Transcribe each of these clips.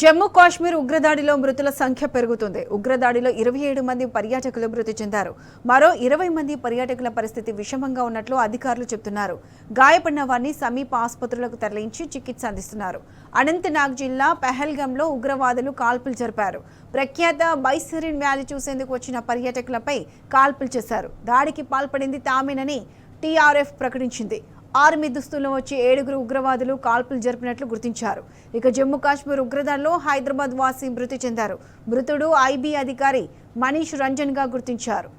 జమ్మూ కాశ్మీర్ ఉగ్రదాడిలో మృతుల సంఖ్య పెరుగుతుంది. ఉగ్రదాడిలో 27 మంది పర్యాటకులు మృతి చెందారు. మరో 20 మంది పర్యాటకుల పరిస్థితి విషమంగా ఉన్నట్లు అధికారులు చెబుతున్నారు. గాయపడిన వారిని సమీప ఆసుపత్రులకు తరలించి చికిత్స అందిస్తున్నారు. అనంతనాగ్ జిల్లా పెహల్గాంలో ఉగ్రవాదులు కాల్పులు జరిపారు. ప్రఖ్యాత బైసరిన్ వ్యాలీ చూసేందుకు వచ్చిన పర్యాటకులపై కాల్పులు చేశారు. దాడికి పాల్పడింది తామేనని టీఆర్ఎఫ్ ప్రకటించింది. ఆర్మీ దుస్తుల్లో వచ్చి 7 ఉగ్రవాదులు కాల్పులు జరిపినట్లు గుర్తించారు. ఇక జమ్మూ కాశ్మీర్ ఉగ్రదాడిలో హైదరాబాద్ వాసి మృతి చెందారు. మృతుడు ఐబీ అధికారి మనీష్ రంజన్ గా గుర్తించారు.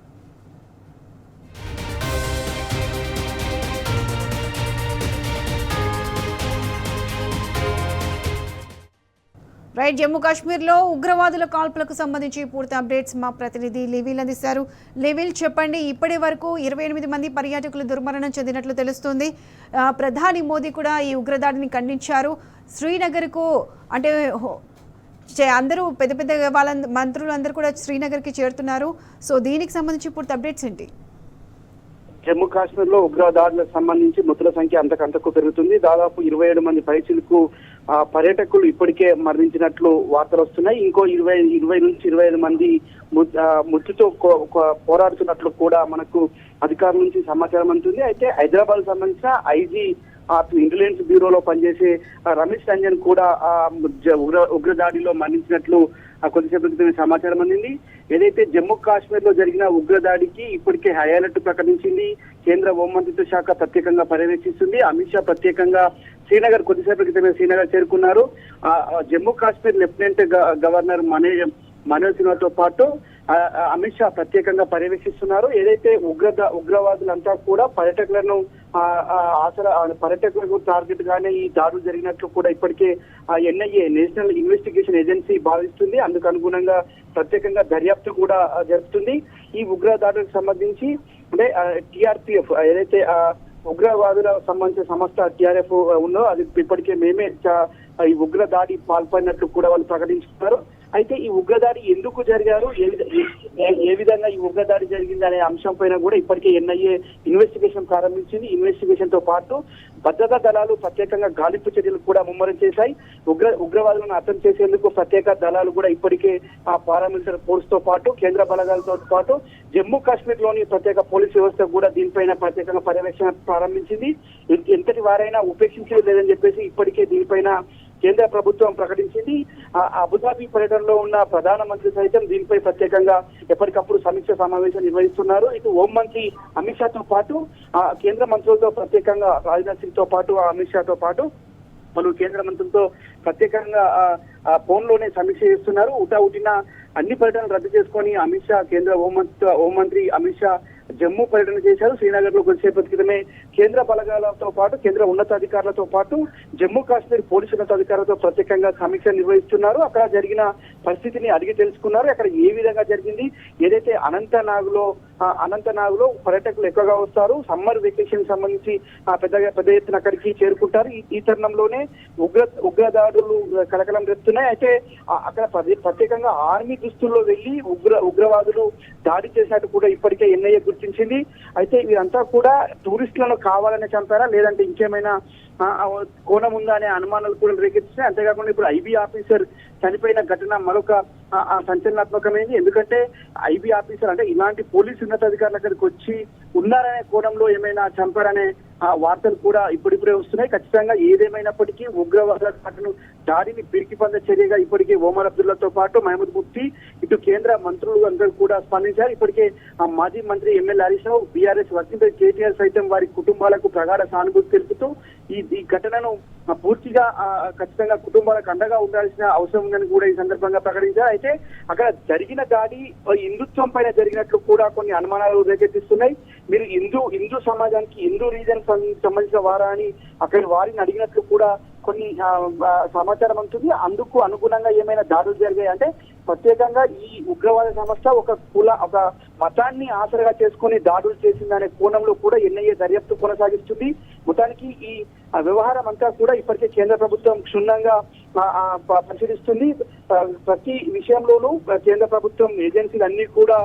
రైట్, జమ్మూ కాశ్మీర్లో ఉగ్రవాదుల కాల్పులకు సంబంధించి పూర్తి అప్డేట్స్ మా ప్రతినిధి లివిల్ అందిస్తారు. లివిల్, చెప్పండి, ఇప్పటి వరకు 28 మంది పర్యాటకులు దుర్మరణం చెందినట్లు తెలుస్తోంది. ప్రధాని మోదీ కూడా ఈ ఉగ్రదాడిని ఖండించారు. శ్రీనగర్కు అంటే అందరూ పెద్ద పెద్ద వాళ్ళ మంత్రులు అందరూ కూడా శ్రీనగర్కి చేరుతున్నారు. సో దీనికి సంబంధించి పూర్తి అప్డేట్స్ ఏంటి? జమ్మూ కాశ్మీర్ లో ఉగ్రదాడులకు సంబంధించి మృతుల సంఖ్య అంతకంతకు పెరుగుతుంది. దాదాపు 27 మంది పైచిలకు పర్యాటకులు ఇప్పటికే మరణించినట్లు వార్తలు వస్తున్నాయి. ఇంకో 20 నుంచి 25 మంది మృతితో పోరాడుతున్నట్లు కూడా మనకు అధికారుల నుంచి సమాచారం అందుతుంది. అయితే హైదరాబాద్ సంబంధించిన ఐజీ ఇంటెలిజెన్స్ బ్యూరోలో పనిచేసే రమేష్ రంజన్ కూడా ఉగ్రదాడిలో మరణించినట్లు కొద్దిసేపు క్రితమే సమాచారం అందింది. ఏదైతే జమ్మూ కాశ్మీర్ లో జరిగిన ఉగ్రదాడికి ఇప్పటికే హై అలర్ట్ ప్రకటించింది. కేంద్ర హోంమంత్రిత్వ శాఖ ప్రత్యేకంగా పర్యవేక్షిస్తుంది. అమిత్ షా ప్రత్యేకంగా శ్రీనగర్ కొద్దిసేపు క్రితమే శ్రీనగర్ చేరుకున్నారు. జమ్మూ కాశ్మీర్ లెఫ్టినెంట్ గవర్నర్ మనోజ్ సిన్హాతో పాటు అమిత్ షా ప్రత్యేకంగా పర్యవేక్షిస్తున్నారు. ఏదైతే ఉగ్రవాదులంతా కూడా పర్యాటకులకు టార్గెట్ గానే ఈ దాడులు జరిగినట్లు కూడా ఇప్పటికే ఎన్ఐఏ నేషనల్ ఇన్వెస్టిగేషన్ ఏజెన్సీ భావిస్తుంది. అందుకు అనుగుణంగా ప్రత్యేకంగా దర్యాప్తు కూడా జరుపుతుంది. ఈ ఉగ్రదాడులకు సంబంధించి అంటే టీఆర్పీఎఫ్ ఏదైతే ఉగ్రవాదుల సంబంధించిన సంస్థ టీఆర్ఎఫ్ ఉందో అది ఇప్పటికే మేమే ఈ ఉగ్రదాడి పాల్పడినట్లు కూడా వాళ్ళు ప్రకటించుకున్నారు. అయితే ఈ ఉగ్రదాడి ఎందుకు జరిగారు, ఏ విధంగా ఈ ఉగ్రదాడి జరిగింది అనే అంశం పైన కూడా ఇప్పటికే ఎన్ఐఏ ఇన్వెస్టిగేషన్ ప్రారంభించింది. ఇన్వెస్టిగేషన్ తో పాటు భద్రతా దళాలు ప్రత్యేకంగా గాలింపు చర్యలు కూడా ముమ్మరం చేశాయి. ఉగ్రవాదులను అర్థం చేసేందుకు ప్రత్యేక దళాలు కూడా ఇప్పటికే పారామిలిటరీ ఫోర్స్ తో పాటు కేంద్ర బలగాలతో పాటు జమ్మూ కాశ్మీర్ లోని ప్రత్యేక పోలీస్ వ్యవస్థ కూడా దీనిపైన ప్రత్యేకంగా పర్యవేక్షణ ప్రారంభించింది. ఎంతటి వారైనా ఉపేక్షించేది లేదని చెప్పేసి ఇప్పటికే దీనిపైన కేంద్ర ప్రభుత్వం ప్రకటించింది. అబుదాబి పర్యటనలో ఉన్న ప్రధానమంత్రి సైతం దీనిపై ప్రత్యేకంగా ఎప్పటికప్పుడు సమీక్ష సమావేశం నిర్వహిస్తున్నారు. ఇటు హోంమంత్రి అమిత్ షాతో పాటు కేంద్ర మంత్రులతో ప్రత్యేకంగా రాజ్నాథ్ సింగ్ తో పాటు అమిత్ షాతో పాటు పలు కేంద్ర మంత్రులతో ప్రత్యేకంగా ఫోన్ లోనే సమీక్ష చేస్తున్నారు. ఉటావుటిన అన్ని పర్యటనలు రద్దు చేసుకొని అమిత్ షా కేంద్ర హోంమంత్రి అమిత్ షా జమ్మూ పర్యటన చేశారు. శ్రీనగర్ లో కొద్దిసేపటి క్రితమే కేంద్ర బలగాలతో పాటు కేంద్ర ఉన్నతాధికారులతో పాటు జమ్మూ కాశ్మీర్ పోలీసు ఉన్నతాధికారులతో ప్రత్యేకంగా సమీక్ష నిర్వహిస్తున్నారు. అక్కడ జరిగిన పరిస్థితిని అడిగి తెలుసుకున్నారు. అక్కడ ఏ విధంగా జరిగింది, ఏదైతే అనంతనాగ్ లో పర్యాటకులు ఎక్కువగా వస్తారు, సమ్మర్ వెకేషన్ సంబంధించి పెద్ద ఎత్తున అక్కడికి చేరుకుంటారు. ఈ తరుణంలోనే ఉగ్రదాడులు కలకలం రేపుతున్నాయి. అయితే అక్కడ ప్రత్యేకంగా ఆర్మీ దుస్తుల్లో వెళ్లి ఉగ్రవాదులు దాడి చేసినట్టు కూడా ఇప్పటికే ఎన్ఐఏ గుర్తించింది. అయితే వీరంతా కూడా టూరిస్టులను కావాలని చంపారా లేదంటే ఇంకేమైనా కోణం ఉందా అనే అనుమానాలు కూడా రేకెత్తిస్తున్నాయి. అంతేకాకుండా ఇప్పుడు ఐబీ ఆఫీసర్ చనిపోయిన ఘటన మరొక సంచలనాత్మకమైంది. ఎందుకంటే ఐబీ ఆఫీసర్ అంటే ఇలాంటి పోలీసు ఉన్నతాధికారుల దగ్గరికి వచ్చి ఉన్నారనే కోణంలో ఏమైనా చంపారనే వార్తలు కూడా ఇప్పుడిప్పుడే వస్తున్నాయి. ఖచ్చితంగా ఏదేమైనప్పటికీ ఉగ్రవాద దాడిని పిరికి పంద చర్యగా ఇప్పటికే ఒమర్ అబ్దుల్లాతో పాటు మహమూద్ ముఫ్తీ ఇటు కేంద్ర మంత్రులు అందరూ కూడా స్పందించారు. ఇప్పటికే మాజీ మంత్రి MLA Harish Rao, BRS working president KTR సైతం వారి కుటుంబాలకు ప్రగాఢ సానుభూతి తెలుపుతూ ఈ ఘటనను పూర్తిగా ఖచ్చితంగా కుటుంబాలకు అండగా ఉండాల్సిన అవసరం ఉందని కూడా ఈ సందర్భంగా ప్రకటించారు. అయితే అక్కడ జరిగిన దాడి హిందుత్వం పైన జరిగినట్లు కూడా కొన్ని అనుమానాలు రేకెత్తిస్తున్నాయి. మీరు హిందూ సమాజానికి హిందూ రీజన్ సంబంధించిన వారా అని అక్కడ వారిని అడిగినట్లు కూడా కొన్ని సమాచారం ఉంటుంది. అందుకు అనుగుణంగా ఏమైనా దాడులు జరిగాయి అంటే ప్రత్యేకంగా ఈ ఉగ్రవాద సంస్థ ఒక మతాన్ని ఆసరగా చేసుకుని దాడులు చేసిందనే కోణంలో కూడా ఎన్ఐఏ దర్యాప్తు కొనసాగిస్తుంది. మొత్తానికి ఈ వ్యవహారం అంతా కూడా ఇప్పటికే కేంద్ర ప్రభుత్వం క్షుణ్ణంగా పరిశీలిస్తుంది. ప్రతి విషయంలోనూ కేంద్ర ప్రభుత్వం ఏజెన్సీలు అన్ని కూడా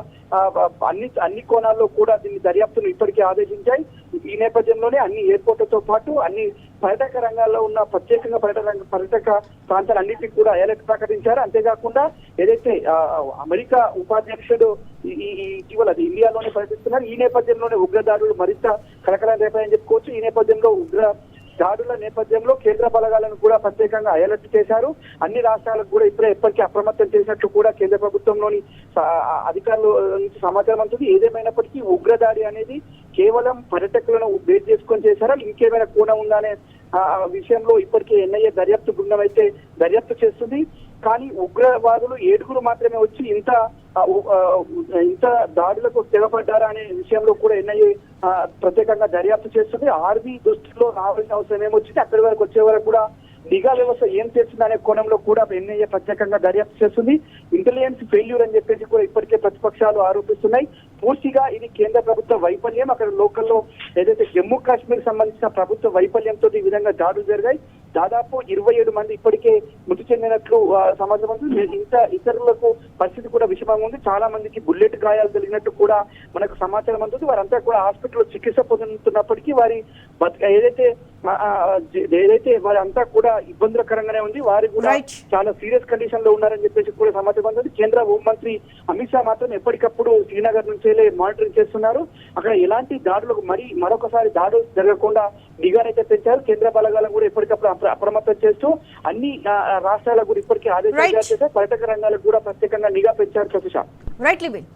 అన్ని కోణాల్లో కూడా దీన్ని దర్యాప్తును ఇప్పటికే ఆదేశించాయి. ఈ నేపథ్యంలోనే అన్ని ఎయిర్పోర్ట్లతో పాటు అన్ని పర్యాటక రంగాల్లో ఉన్న ప్రత్యేకంగా పర్యాటక ప్రాంతాలన్నింటినీ కూడా అలర్ట్ ప్రకటించారు. అంతేకాకుండా ఏదైతే అమెరికా ఉపాధ్యక్షుడు ఇటీవల ఇండియాలోనే పర్యటిస్తున్నారు. ఈ నేపథ్యంలోనే ఉగ్రదాడులు మరింత కలకలం రేపాయని చెప్పుకోవచ్చు. ఈ నేపథ్యంలో ఉగ్ర దాడుల నేపథ్యంలో కేంద్ర బలగాలను కూడా ప్రత్యేకంగా అలర్ట్ చేశారు. అన్ని రాష్ట్రాలకు కూడా ఇప్పటికే అప్రమత్తం చేసినట్లు కూడా కేంద్ర ప్రభుత్వంలోని అధికారుల నుంచి సమాచారం అందుతుంది. ఏదేమైనప్పటికీ ఉగ్రదాడి అనేది కేవలం పర్యాటకులను బేస్ చేసుకొని చేశారా, ఇంకేమైనా కోణం ఉందనే విషయంలో ఇప్పటికే ఎన్ఐఏ దర్యాప్తు బృందం అయితే దర్యాప్తు చేస్తుంది. కానీ ఉగ్రవాదులు 7 మాత్రమే వచ్చి ఇంత దాడులకు తెగపడ్డారా అనే విషయంలో కూడా ఎన్ఐఏ ప్రత్యేకంగా దర్యాప్తు చేస్తుంది. ఆర్మీ దృష్టిలో రావాల్సిన అవసరం ఏమొచ్చింది, అక్కడి వరకు వచ్చే వరకు కూడా నిఘా వ్యవస్థ ఏం చేస్తుంది అనే కోణంలో కూడా ఎన్ఐఏ ప్రత్యేకంగా దర్యాప్తు చేస్తుంది. ఇంటెలిజెన్స్ ఫెయిల్యూర్ అని చెప్పేసి కూడా ఇప్పటికే ప్రతిపక్షాలు ఆరోపిస్తున్నాయి. పూర్తిగా ఇది కేంద్ర ప్రభుత్వ వైఫల్యం. అక్కడ లోకల్లో ఏదైతే జమ్మూ కాశ్మీర్ సంబంధించిన ప్రభుత్వ వైఫల్యంతో ఈ విధంగా దాడులు జరిగాయి. దాదాపు 27 మంది ఇప్పటికే మృతి చెందినట్లు సమాచారం ఉంది. ఇతరులకు పరిస్థితి కూడా విషమంగా ఉంది. చాలా మందికి బుల్లెట్ గాయాలు జరిగినట్టు కూడా మనకు సమాచారం అందుతుంది. వారంతా కూడా హాస్పిటల్లో చికిత్స పొందుతున్నప్పటికీ వారి ఏదైతే వారి అంతా కూడా ఇబ్బందులకరంగానే ఉంది. వారు కూడా చాలా సీరియస్ కండిషన్ లో ఉన్నారని చెప్పేసి కూడా సమాచారం అందుతుంది. కేంద్ర హోంమంత్రి అమిత్ షా మాత్రం ఎప్పటికప్పుడు శ్రీనగర్ నుంచి మానిటరింగ్ చేస్తున్నారు. అక్కడ ఎలాంటి దాడులకు మరొకసారి దాడులు జరగకుండా నిఘానైతే పెంచారు. కేంద్ర బలగాలను కూడా ఎప్పటికప్పుడు అప్రమత్తం చేస్తూ అన్ని రాష్ట్రాలకు కూడా ఇప్పటికీ ఆదేశాలు జారీ చేశారు. పర్యాటక రంగాలకు కూడా ప్రత్యేకంగా నిఘా పెంచారు. ప్రతిషా రైట్ లిబిన్.